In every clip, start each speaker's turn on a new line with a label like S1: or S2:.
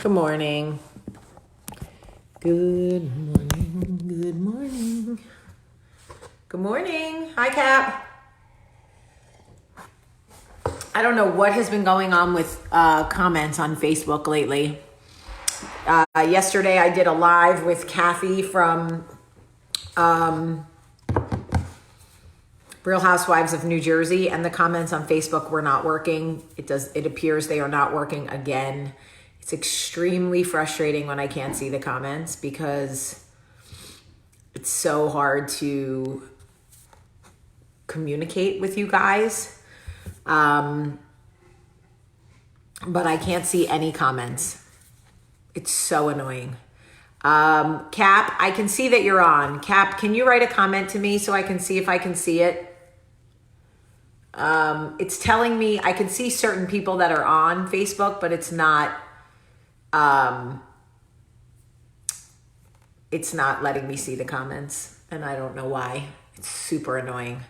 S1: Good morning. Good morning. Good morning. Good morning. Hi, Cap. I don't know what has been going on with comments on Facebook lately. Yesterday, I did a live with Kathy from Real Housewives of New Jersey, and the comments on Facebook were not working. It appears they are not working again. It's extremely frustrating when I can't see the comments because it's so hard to communicate with you guys. But I can't see any comments. It's so annoying. Cap, I can see that you're on. Cap, can you write a comment to me so I can see if I can see it? It's telling me I can see certain people that are on Facebook, but it's not letting me see the comments, and I don't know why. It's super annoying.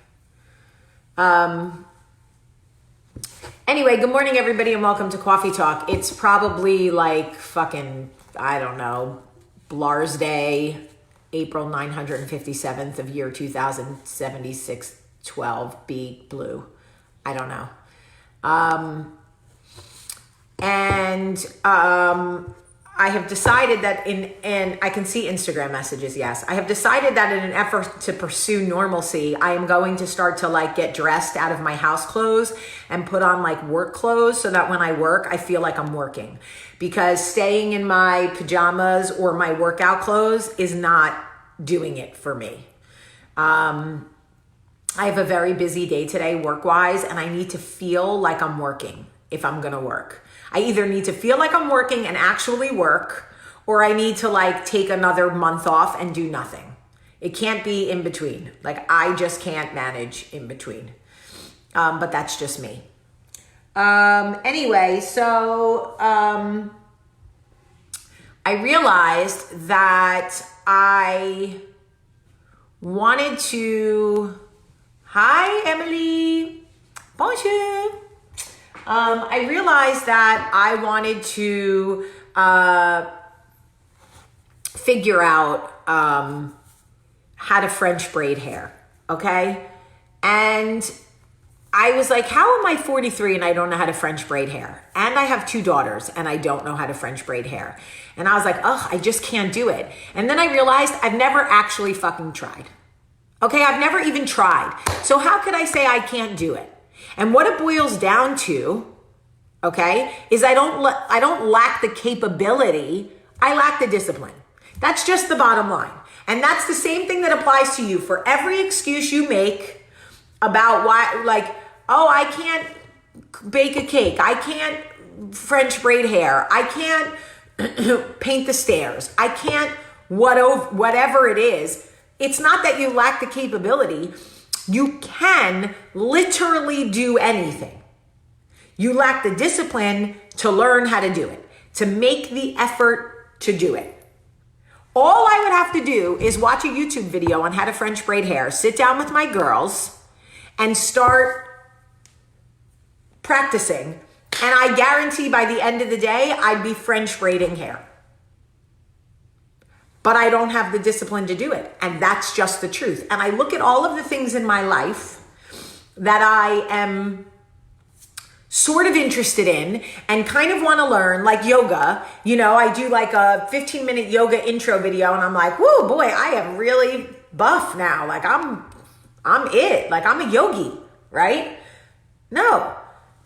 S1: Anyway, good morning, everybody, and welcome to Coffee Talk. It's probably like fucking, I don't know, Blars Day, April 957th of year 2076, 12, B, blue. I don't know. I have decided that and I can see Instagram messages, yes. I have decided that in an effort to pursue normalcy, I am going to start to like get dressed out of my house clothes and put on like work clothes so that when I work, I feel like I'm working. Because staying in my pajamas or my workout clothes is not doing it for me. I have a very busy day today work-wise, and I need to feel like I'm working if I'm gonna work. I either need to feel like I'm working and actually work, or I need to like take another month off and do nothing. It can't be in between. Like I just can't manage in between. But that's just me. Anyway, so I realized that I wanted to... Hi, Emily. Bonjour. I realized that I wanted to figure out how to French braid hair, okay? And I was like, how am I 43 and I don't know how to French braid hair? And I have 2 daughters and I don't know how to French braid hair. And I was like, ugh, I just can't do it. And then I realized I've never actually fucking tried. Okay, I've never even tried. So how could I say I can't do it? And what it boils down to, okay, is I don't lack the capability, I lack the discipline. That's just the bottom line. And that's the same thing that applies to you. For every excuse you make about why, like, oh, I can't bake a cake, I can't French braid hair, I can't paint the stairs, I can't whatever it is, it's not that you lack the capability. You can literally do anything. You lack the discipline to learn how to do it, to make the effort to do it. All I would have to do is watch a YouTube video on how to French braid hair, sit down with my girls, and start practicing. And I guarantee by the end of the day, I'd be French braiding hair. But I don't have the discipline to do it. And that's just the truth. And I look at all of the things in my life that I am sort of interested in and kind of want to learn, like yoga. You know, I do like a 15-minute yoga intro video and I'm like, whoa, boy, I am really buff now. Like I'm it. Like I'm a yogi, right? No,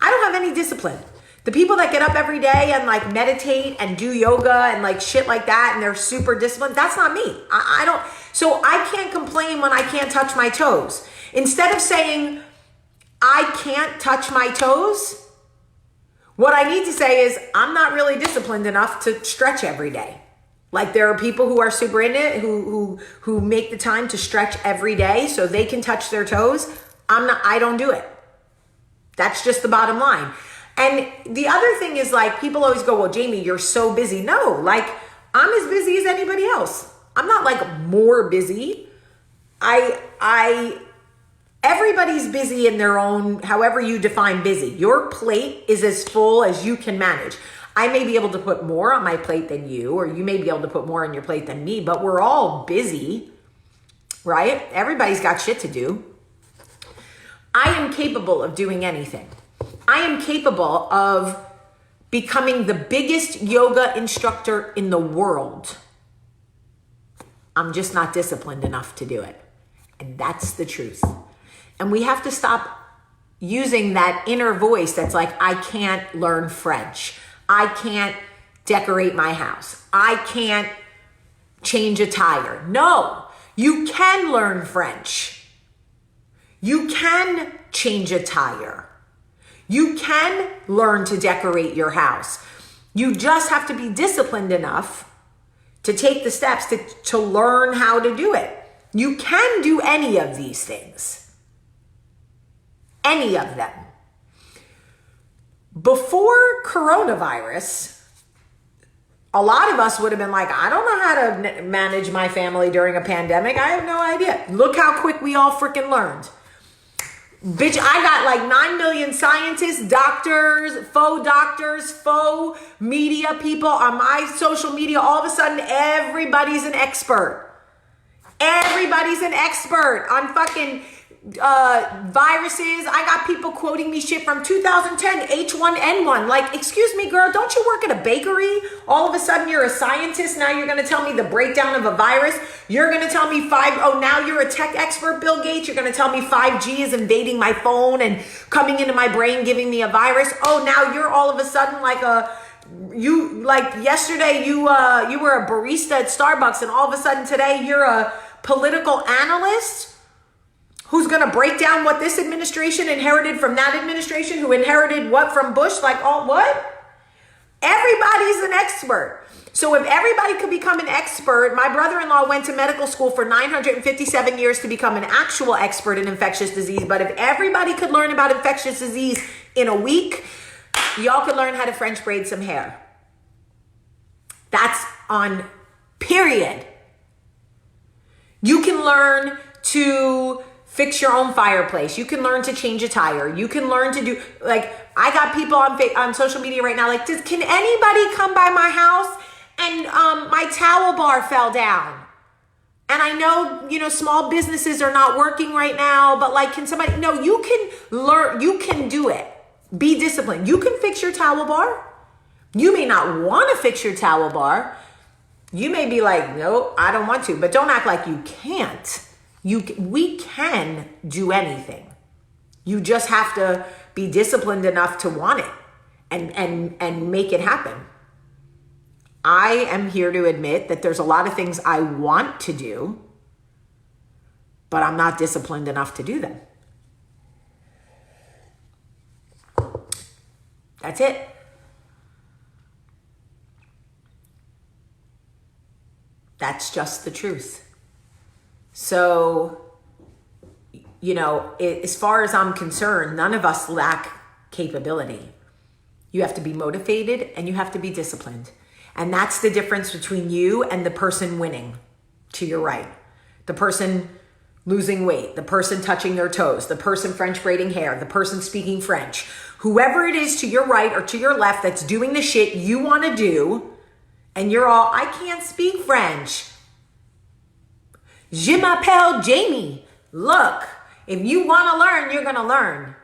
S1: I don't have any discipline. The people that get up every day and like meditate and do yoga and like shit like that and they're super disciplined, that's not me. I don't, so I can't complain when I can't touch my toes. Instead of saying I can't touch my toes, what I need to say is I'm not really disciplined enough to stretch every day. Like there are people who are super in it, who make the time to stretch every day so they can touch their toes. I don't do it. That's just the bottom line. And the other thing is like, people always go, well, Jamie, you're so busy. No, like I'm as busy as anybody else. I'm not like more busy. Everybody's busy in their own, however you define busy. Your plate is as full as you can manage. I may be able to put more on my plate than you, or you may be able to put more on your plate than me, but we're all busy, right? Everybody's got shit to do. I am capable of doing anything. I am capable of becoming the biggest yoga instructor in the world. I'm just not disciplined enough to do it. And that's the truth. And we have to stop using that inner voice that's like, I can't learn French. I can't decorate my house. I can't change a tire. No, you can learn French. You can change a tire. You can learn to decorate your house. You just have to be disciplined enough to take the steps to learn how to do it. You can do any of these things. Any of them. Before coronavirus, a lot of us would have been like, I don't know how to manage my family during a pandemic. I have no idea. Look how quick we all freaking learned. Bitch, I got like 9 million scientists, doctors, faux media people on my social media. All of a sudden, everybody's an expert. Everybody's an expert on fucking viruses. I got people quoting me shit from 2010, H1N1. Like, excuse me, girl, don't you work at a bakery? All of a sudden you're a scientist. Now you're going to tell me the breakdown of a virus. You're going to tell me now you're a tech expert, Bill Gates. You're going to tell me 5G is invading my phone and coming into my brain, giving me a virus. Oh, now you're all of a sudden yesterday you were a barista at Starbucks, and all of a sudden today you're a political analyst who's going to break down what this administration inherited from that administration, who inherited what from Bush, what? Everybody's an expert. So if everybody could become an expert, my brother-in-law went to medical school for 957 years to become an actual expert in infectious disease. But if everybody could learn about infectious disease in a week, y'all could learn how to French braid some hair. That's on period. You can learn to fix your own fireplace. You can learn to change a tire. You can learn to do, I got people on social media right now, can anybody come by my house? And my towel bar fell down. And I know, small businesses are not working right now, but can somebody, no, you can learn, you can do it. Be disciplined. You can fix your towel bar. You may not want to fix your towel bar. You may be like, no, I don't want to, but don't act like you can't. We can do anything. You just have to be disciplined enough to want it and make it happen. I am here to admit that there's a lot of things I want to do, but I'm not disciplined enough to do them. That's it. That's just the truth. So, as far as I'm concerned, none of us lack capability. You have to be motivated and you have to be disciplined. And that's the difference between you and the person winning to your right. The person losing weight, the person touching their toes, the person French braiding hair, the person speaking French. Whoever it is to your right or to your left that's doing the shit you want to do, and you're all, I can't speak French. Je m'appelle Jamie. Look, if you want to learn, you're going to learn.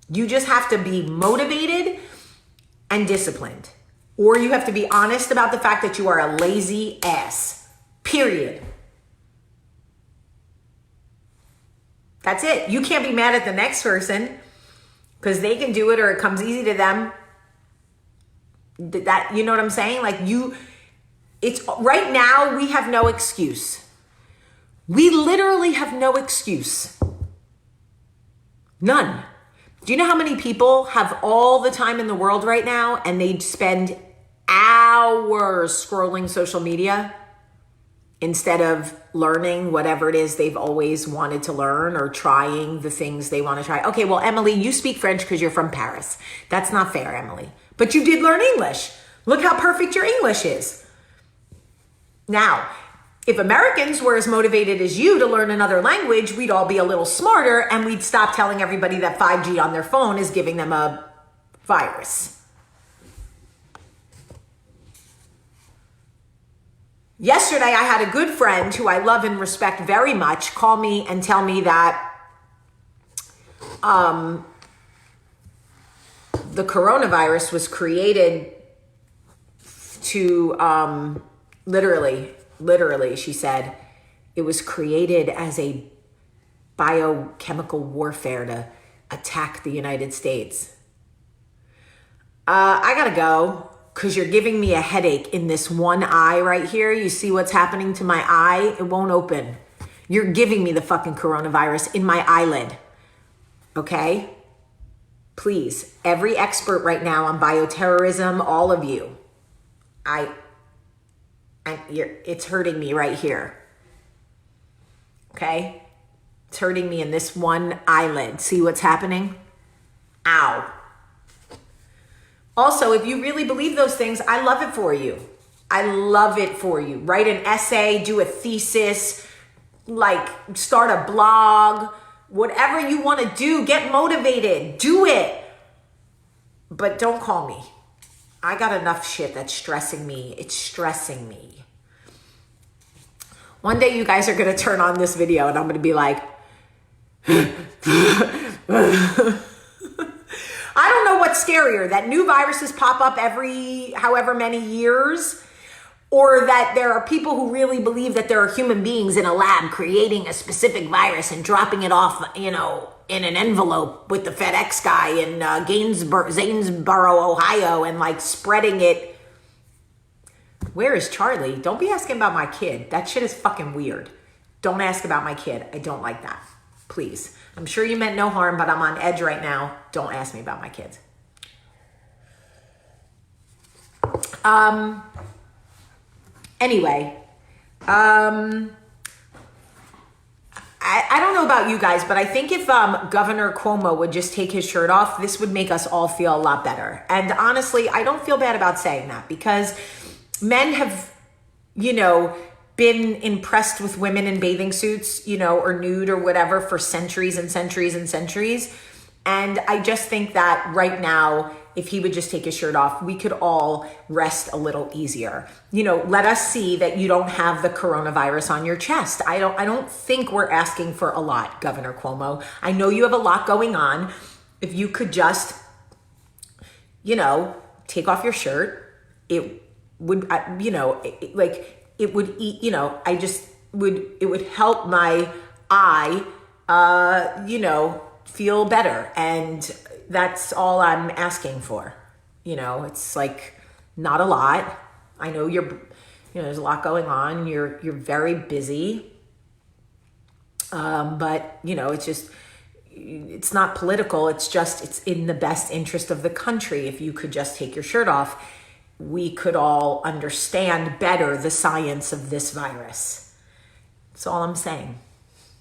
S1: You just have to be motivated and disciplined. Or you have to be honest about the fact that you are a lazy ass. Period. That's it. You can't be mad at the next person because they can do it or it comes easy to them. That, you know what I'm saying? It's right now we have no excuse. We literally have no excuse. None. Do you know how many people have all the time in the world right now and they spend hours scrolling social media instead of learning whatever it is they've always wanted to learn or trying the things they want to try? Okay, well, Emily, you speak French because you're from Paris. That's not fair, Emily. But you did learn English. Look how perfect your English is. Now, if Americans were as motivated as you to learn another language, we'd all be a little smarter and we'd stop telling everybody that 5G on their phone is giving them a virus. Yesterday, I had a good friend who I love and respect very much call me and tell me that the coronavirus was created to, literally, she said, it was created as a biochemical warfare to attack the United States. I gotta go because you're giving me a headache in this one eye right here. You see what's happening to my eye? It won't open. You're giving me the fucking coronavirus in my eyelid. Okay? Please, every expert right now on bioterrorism, all of you, it's hurting me right here. Okay? It's hurting me in this one eyelid. See what's happening? Ow. Also, if you really believe those things, I love it for you. I love it for you. Write an essay, do a thesis, like start a blog, whatever you want to do, get motivated, do it. But don't call me. I got enough shit that's stressing me. It's stressing me. One day you guys are going to turn on this video and I'm going to be like, I don't know what's scarier, that new viruses pop up every however many years, or that there are people who really believe that there are human beings in a lab creating a specific virus and dropping it off, in an envelope with the FedEx guy in Zanesboro, Ohio, and like spreading it. Where is Charlie? Don't be asking about my kid. That shit is fucking weird. Don't ask about my kid. I don't like that. Please. I'm sure you meant no harm, but I'm on edge right now. Don't ask me about my kids. Anyway, I don't know about you guys, but I think if Governor Cuomo would just take his shirt off, this would make us all feel a lot better. And honestly, I don't feel bad about saying that because men have, been impressed with women in bathing suits, or nude or whatever for centuries and centuries and centuries. And I just think that right now, if he would just take his shirt off, we could all rest a little easier. Let us see that you don't have the coronavirus on your chest. I don't think we're asking for a lot, Governor Cuomo. I know you have a lot going on. If you could just, take off your shirt, it would, it would eat, it would help my eye, feel better. And that's all I'm asking for. It's like not a lot. I know there's a lot going on. You're very busy. But it's not political. It's in the best interest of the country. If you could just take your shirt off, we could all understand better the science of this virus. That's all I'm saying.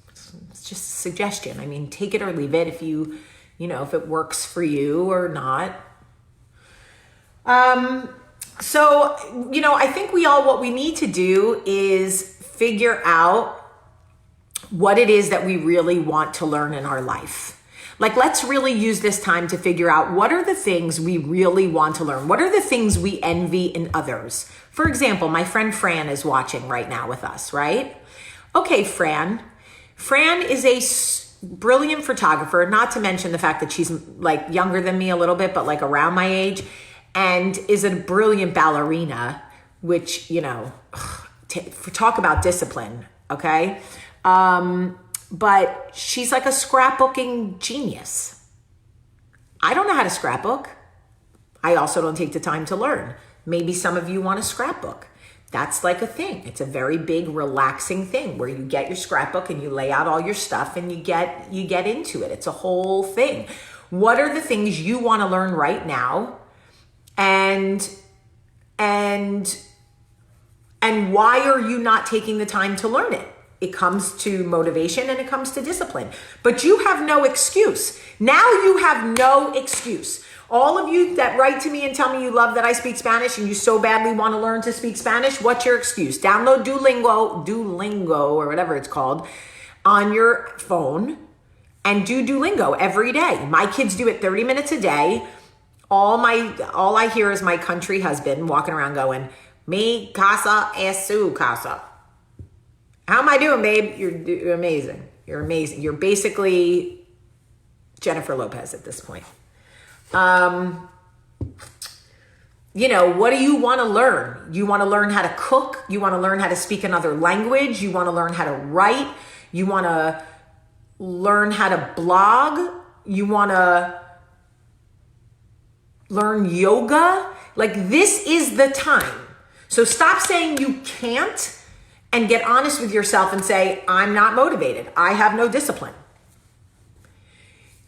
S1: It's just a suggestion. I mean, take it or leave it if if it works for you or not. So, I think what we need to do is figure out what it is that we really want to learn in our life. Like, let's really use this time to figure out what are the things we really want to learn? What are the things we envy in others? For example, my friend Fran is watching right now with us, right? Okay, Fran. Fran is a brilliant photographer, not to mention the fact that she's like younger than me a little bit, but like around my age, and is a brilliant ballerina, which, talk about discipline, okay? But she's like a scrapbooking genius. I don't know how to scrapbook. I also don't take the time to learn. Maybe some of you want to scrapbook. That's like a thing. It's a very big, relaxing thing where you get your scrapbook and you lay out all your stuff and you get into it. It's a whole thing. What are the things you want to learn right now? And why are you not taking the time to learn it? It comes to motivation and it comes to discipline. But you have no excuse. Now you have no excuse. All of you that write to me and tell me you love that I speak Spanish and you so badly want to learn to speak Spanish, what's your excuse? Download Duolingo or whatever it's called on your phone and do Duolingo every day. My kids do it 30 minutes a day. all I hear is my country husband walking around going, "Mi casa es su casa." How am I doing, babe? You're amazing. You're amazing. You're basically Jennifer Lopez at this point. What do you want to learn? You want to learn how to cook. You want to learn how to speak another language. You want to learn how to write. You want to learn how to blog. You want to learn yoga. Like, this is the time. So stop saying you can't and get honest with yourself and say, I'm not motivated. I have no discipline.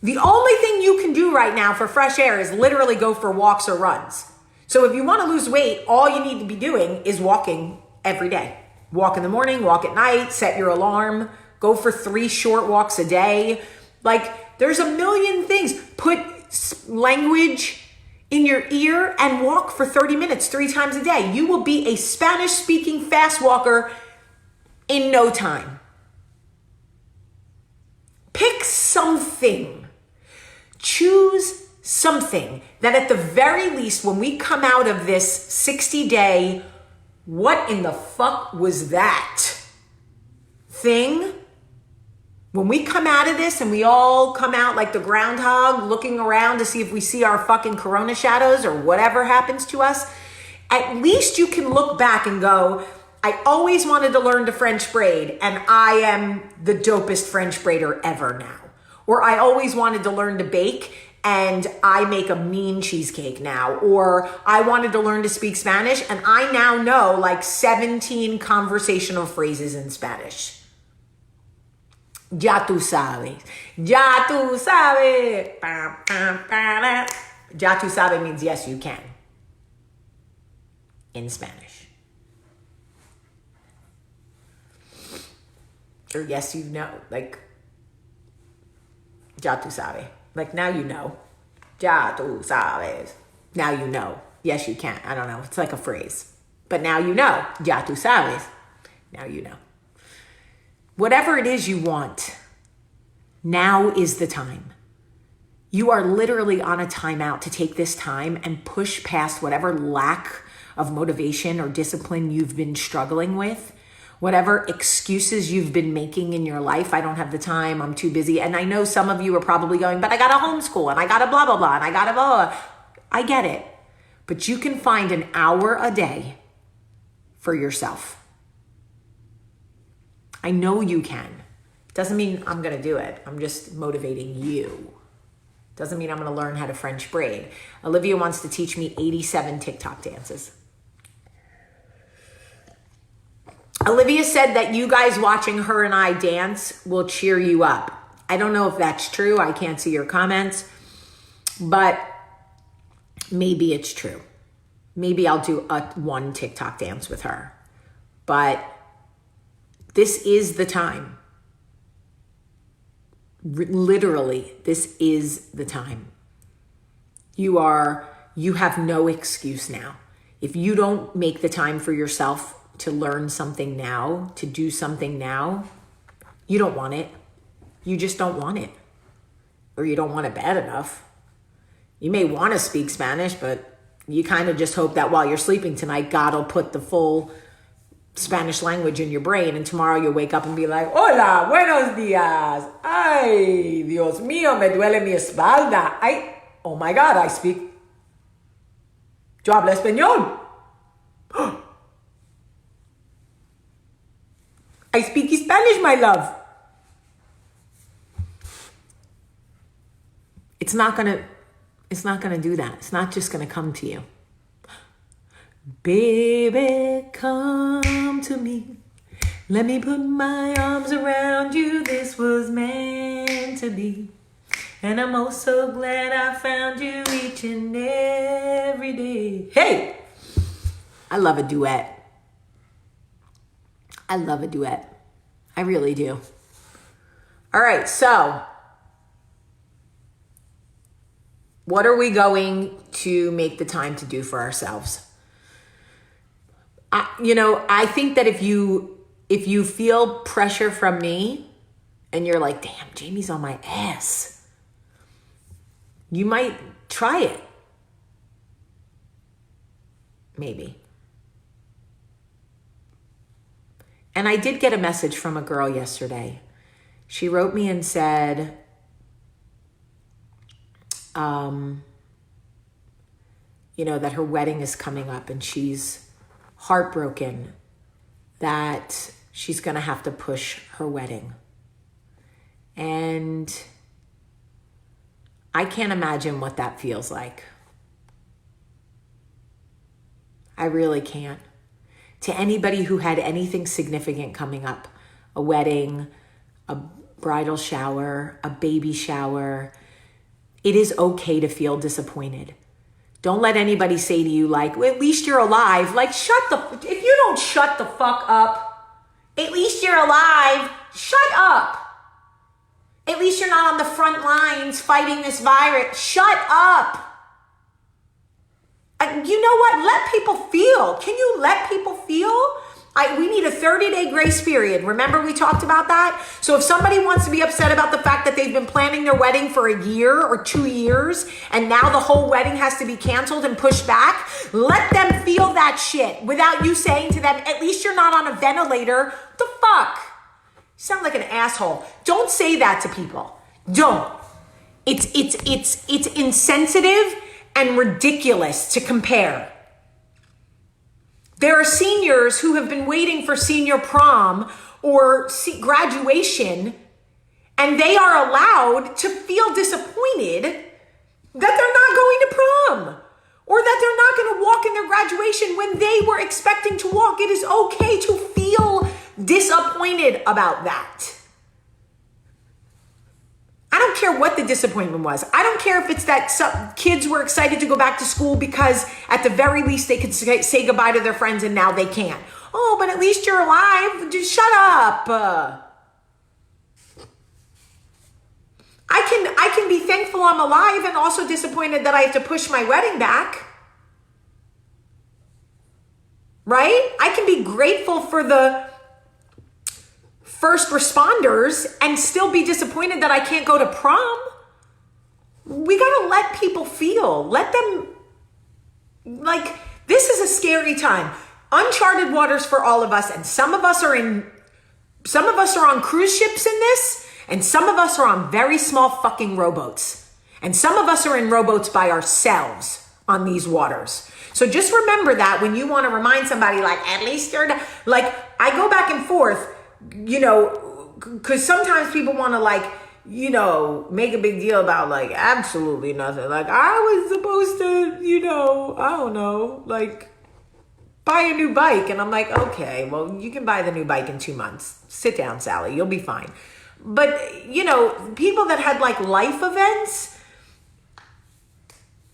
S1: The only thing you can do right now for fresh air is literally go for walks or runs. So if you want to lose weight, all you need to be doing is walking every day. Walk in the morning, walk at night, set your alarm, go for 3 short walks a day. Like, there's a million things. Put language in your ear and walk for 30 minutes 3 times a day. You will be a Spanish-speaking fast walker in no time. Pick something. Choose something that at the very least, when we come out of this 60-day, what in the fuck was that thing? When we come out of this and we all come out like the groundhog looking around to see if we see our fucking corona shadows or whatever happens to us, at least you can look back and go, I always wanted to learn to French braid and I am the dopest French braider ever now. Or I always wanted to learn to bake and I make a mean cheesecake now. Or I wanted to learn to speak Spanish and I now know like 17 conversational phrases in Spanish. Ya tú sabes. Ya tú sabes. Ya tú sabes means yes, you can. In Spanish. Or yes, you know. Like, ya tú sabes. Like, now you know. Ya tú sabes. Now you know. Yes, you can. I don't know. It's like a phrase. But now you know. Ya tú sabes. Now you know. Whatever it is you want, now is the time. You are literally on a timeout to take this time and push past whatever lack of motivation or discipline you've been struggling with. Whatever excuses you've been making in your life. I don't have the time. I'm too busy. And I know some of you are probably going, but I got to homeschool and I got to blah, blah, blah. And I got to blah. I get it. But you can find an hour a day for yourself. I know you can. Doesn't mean I'm going to do it. I'm just motivating you. Doesn't mean I'm going to learn how to French braid. Olivia wants to teach me 87 TikTok dances. Olivia said that you guys watching her and I dance will cheer you up. I don't know if that's true. I can't see your comments, but maybe it's true. Maybe I'll do one TikTok dance with her, but this is the time. Literally, this is the time. You have no excuse now. If you don't make the time for yourself to learn something now, to do something now, you don't want it. You just don't want it. Or you don't want it bad enough. You may want to speak Spanish, but you kind of just hope that while you're sleeping tonight, God will put the full Spanish language in your brain, and tomorrow you'll wake up and be like, hola, buenos días. Ay, Dios mío, me duele mi espalda. Ay, oh my God, I speak. Yo hablo español. I speak Spanish, my love. It's not gonna do that. It's not just gonna come to you. Baby, come to me. Let me put my arms around you. This was meant to be. And I'm oh so glad I found you each and every day. Hey! I love a duet. I love a duet. I really do. All right, so what are we going to make the time to do for ourselves? I think that if you feel pressure from me and you're like, damn, Jamie's on my ass, you might try it. maybe. And I did get a message from a girl yesterday. She wrote me and said, that her wedding is coming up and she's heartbroken that she's going to have to push her wedding. And I can't imagine what that feels like. I really can't. To anybody who had anything significant coming up, a wedding, a bridal shower, a baby shower, it is okay to feel disappointed. Don't let anybody say to you like, well, at least you're alive. Like, if you don't shut the fuck up, at least you're alive. Shut up. At least you're not on the front lines fighting this virus. Shut up. You know what? Let people feel. Can you let people feel? We need a 30-day grace period. Remember we talked about that? So if somebody wants to be upset about the fact that they've been planning their wedding for a year or 2 years and now the whole wedding has to be canceled and pushed back, let them feel that shit without you saying to them, at least you're not on a ventilator. What the fuck? You sound like an asshole. Don't say that to people. Don't. It's insensitive and ridiculous to compare. There are seniors who have been waiting for senior prom or graduation, and they are allowed to feel disappointed that they're not going to prom or that they're not going to walk in their graduation when they were expecting to walk. It is okay to feel disappointed about that. I don't care what the disappointment was. I don't care if it's that some kids were excited to go back to school because at the very least they could say goodbye to their friends and now they can't. Oh, but at least you're alive. Just shut up. I can be thankful I'm alive and also disappointed that I have to push my wedding back. Right? I can be grateful for the first responders and still be disappointed that I can't go to prom. We gotta let people feel. Let them, this is a scary time. Uncharted waters for all of us, and some of us are on cruise ships in this, and some of us are on very small fucking rowboats. And some of us are in rowboats by ourselves on these waters. So just remember that when you want to remind somebody at least you're I go back and forth, because sometimes people want to make a big deal about absolutely nothing. I was supposed to, I don't know, buy a new bike. And I'm okay, well, you can buy the new bike in 2 months. Sit down, Sally, you'll be fine. But, people that had life events,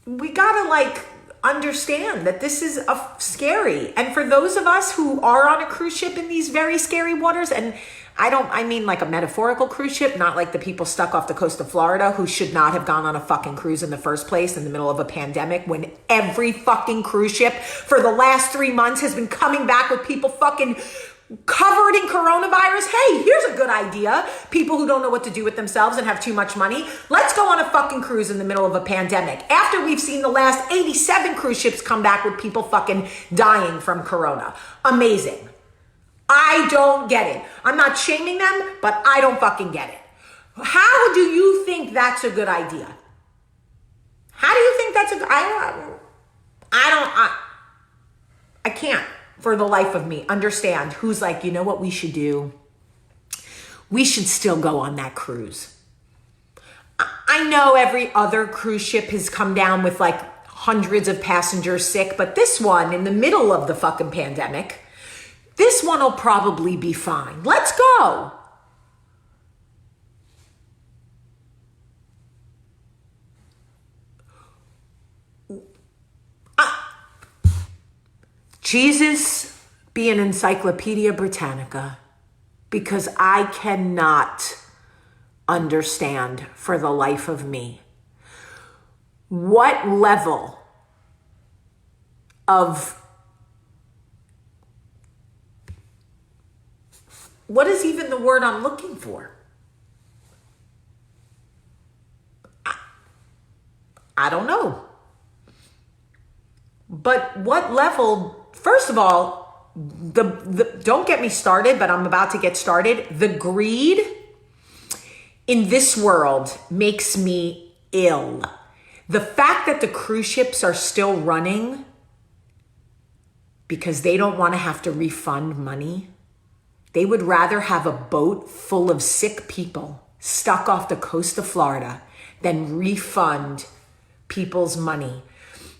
S1: we gotta understand that this is scary. And for those of us who are on a cruise ship in these very scary waters, and I mean a metaphorical cruise ship, not like the people stuck off the coast of Florida who should not have gone on a fucking cruise in the first place in the middle of a pandemic when every fucking cruise ship for the last 3 months has been coming back with people fucking covered in coronavirus. Hey, here's a good idea. People who don't know what to do with themselves and have too much money. Let's go on a fucking cruise in the middle of a pandemic. After we've seen the last 87 cruise ships come back with people fucking dying from corona. Amazing. I don't get it. I'm not shaming them, but I don't fucking get it. How do you think that's a good idea? How do you think that's I can't for the life of me understand who's you know what we should do? We should still go on that cruise. I know every other cruise ship has come down with hundreds of passengers sick, but this one in the middle of the fucking pandemic, this one will probably be fine. Let's go. Jesus be an Encyclopedia Britannica, because I cannot understand for the life of me what level of, what is even the word I'm looking for? I don't know. But what level, first of all, don't get me started, but I'm about to get started. The greed in this world makes me ill. The fact that the cruise ships are still running because they don't want to have to refund money. They would rather have a boat full of sick people stuck off the coast of Florida than refund people's money.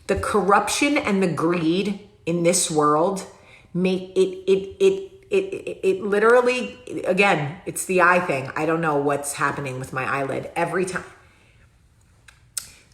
S1: The corruption and the greed in this world make it literally, again, it's the eye thing. I don't know what's happening with my eyelid every time.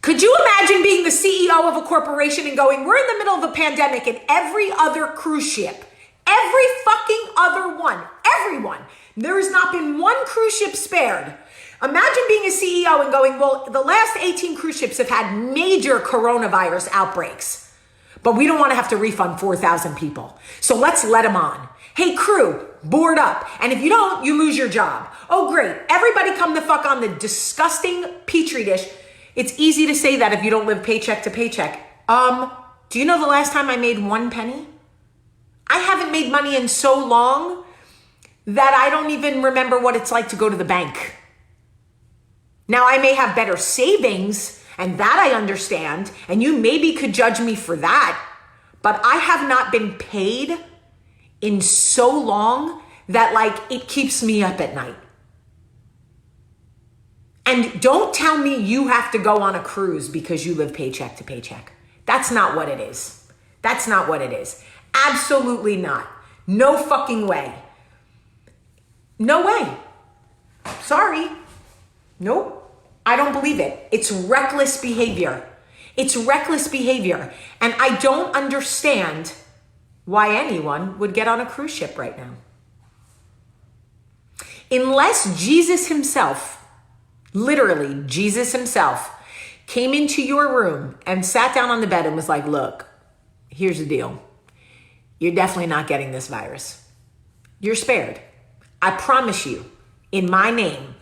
S1: Could you imagine being the CEO of a corporation and going, we're in the middle of a pandemic and every other cruise ship, every fucking other one, everyone, there has not been one cruise ship spared. Imagine being a CEO and going, well, the last 18 cruise ships have had major coronavirus outbreaks, but we don't want to have to refund 4,000 people. So let's let them on. Hey, crew, board up. And if you don't, you lose your job. Oh, great. Everybody come the fuck on the disgusting Petri dish. It's easy to say that if you don't live paycheck to paycheck. Do you know the last time I made 1 penny? I haven't made money in so long that I don't even remember what it's like to go to the bank. Now, I may have better savings, and that I understand, and you maybe could judge me for that, but I have not been paid in so long that, like, it keeps me up at night. And don't tell me you have to go on a cruise because you live paycheck to paycheck. That's not what it is. That's not what it is. Absolutely not. No fucking way. No way. Sorry. Nope. I don't believe it. It's reckless behavior. It's reckless behavior. And I don't understand why anyone would get on a cruise ship right now. Unless Jesus himself, literally Jesus himself, came into your room and sat down on the bed and was like, look, here's the deal. You're definitely not getting this virus. You're spared. I promise you, in my name,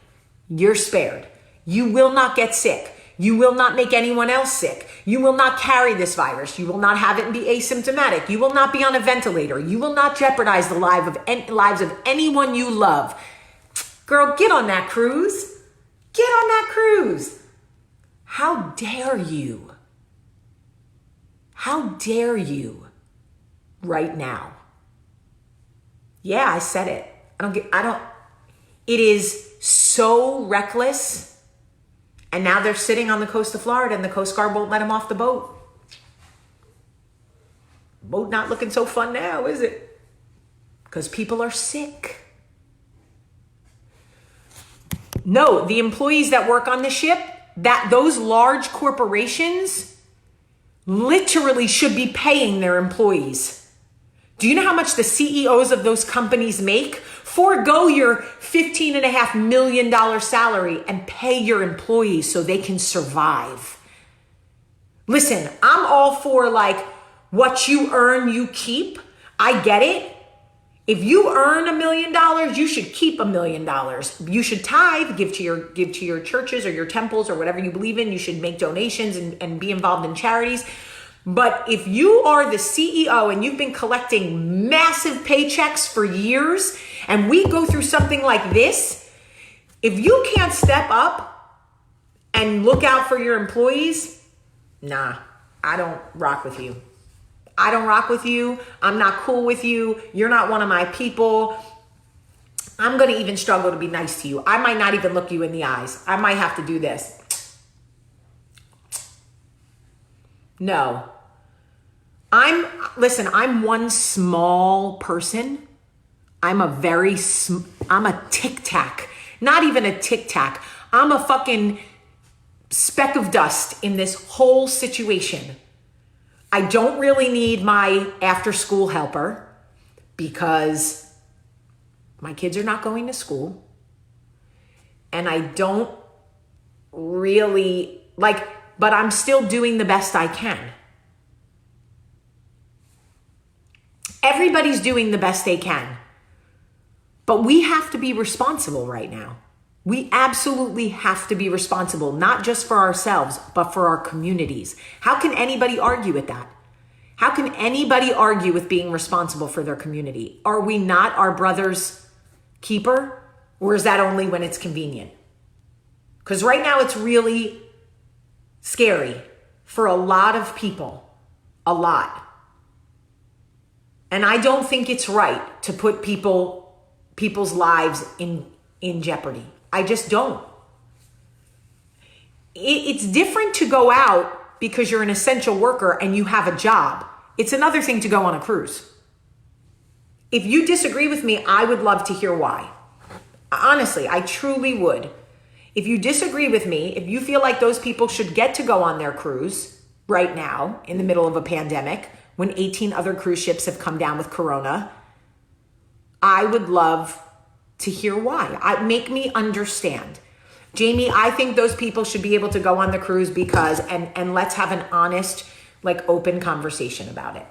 S1: you're spared. You will not get sick. You will not make anyone else sick. You will not carry this virus. You will not have it and be asymptomatic. You will not be on a ventilator. You will not jeopardize the lives of anyone you love. Girl, get on that cruise. Get on that cruise. How dare you? How dare you right now? Yeah, I said it. It is so reckless. And now they're sitting on the coast of Florida and the Coast Guard won't let them off the boat. Boat not looking so fun now, is it? Because people are sick. No, the employees that work on the ship, that those large corporations literally should be paying their employees. Do you know how much the CEOs of those companies make? Forgo your $15.5 million salary and pay your employees so they can survive. Listen, I'm all for like what you earn, you keep. I get it. If you earn $1 million, you should keep $1 million. You should tithe, give to your churches or your temples or whatever you believe in. You should make donations and be involved in charities. But if you are the CEO and you've been collecting massive paychecks for years and we go through something like this, if you can't step up and look out for your employees, nah, I don't rock with you. I don't rock with you. I'm not cool with you. You're not one of my people. I'm going to even struggle to be nice to you. I might not even look you in the eyes. I might have to do this. No. I'm one small person. I'm a tic-tac. Not even a tic-tac. I'm a fucking speck of dust in this whole situation. I don't really need my after-school helper because my kids are not going to school. And I don't really but I'm still doing the best I can. Everybody's doing the best they can. But we have to be responsible right now. We absolutely have to be responsible, not just for ourselves, but for our communities. How can anybody argue with that? How can anybody argue with being responsible for their community? Are we not our brother's keeper? Or is that only when it's convenient? Because right now it's really scary for a lot of people. A lot. And I don't think it's right to put people's lives in jeopardy. I just don't. It's different to go out because you're an essential worker and you have a job. It's another thing to go on a cruise. If you disagree with me, I would love to hear why. Honestly, I truly would. If you disagree with me, if you feel like those people should get to go on their cruise right now in the middle of a pandemic, when 18 other cruise ships have come down with Corona, I would love to hear why. Make me understand. Jamie, I think those people should be able to go on the cruise because, and let's have an honest, open conversation about it.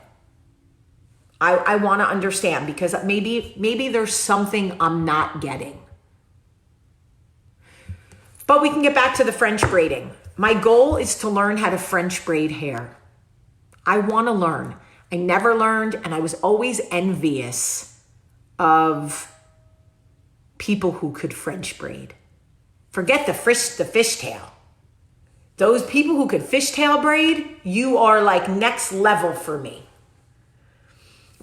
S1: I want to understand because maybe there's something I'm not getting. But we can get back to the French braiding. My goal is to learn how to French braid hair. I want to learn. I never learned, and I was always envious of people who could French braid. Forget the fishtail. Those people who could fishtail braid, you are next level for me.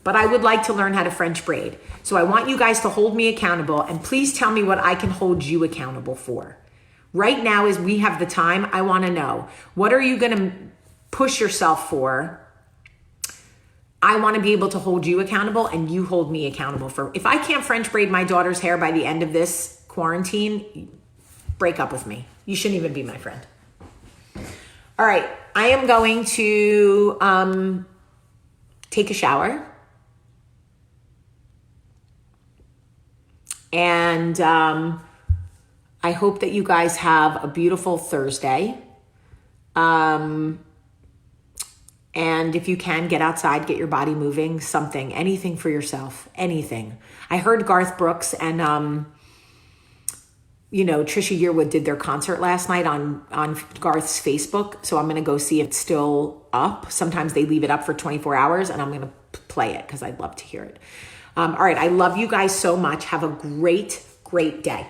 S1: But I would like to learn how to French braid. So I want you guys to hold me accountable, and please tell me what I can hold you accountable for. Right now, as we have the time, I want to know, what are you going to push yourself for? I want to be able to hold you accountable and you hold me accountable for. If I can't French braid my daughter's hair by the end of this quarantine, break up with me. You shouldn't even be my friend. All right. I am going to take a shower. And I hope that you guys have a beautiful Thursday. And if you can, get outside, get your body moving, something, anything for yourself, anything. I heard Garth Brooks and, Trisha Yearwood did their concert last night on Garth's Facebook. So I'm going to go see if it's still up. Sometimes they leave it up for 24 hours and I'm going to play it because I'd love to hear it. All right. I love you guys so much. Have a great, great day.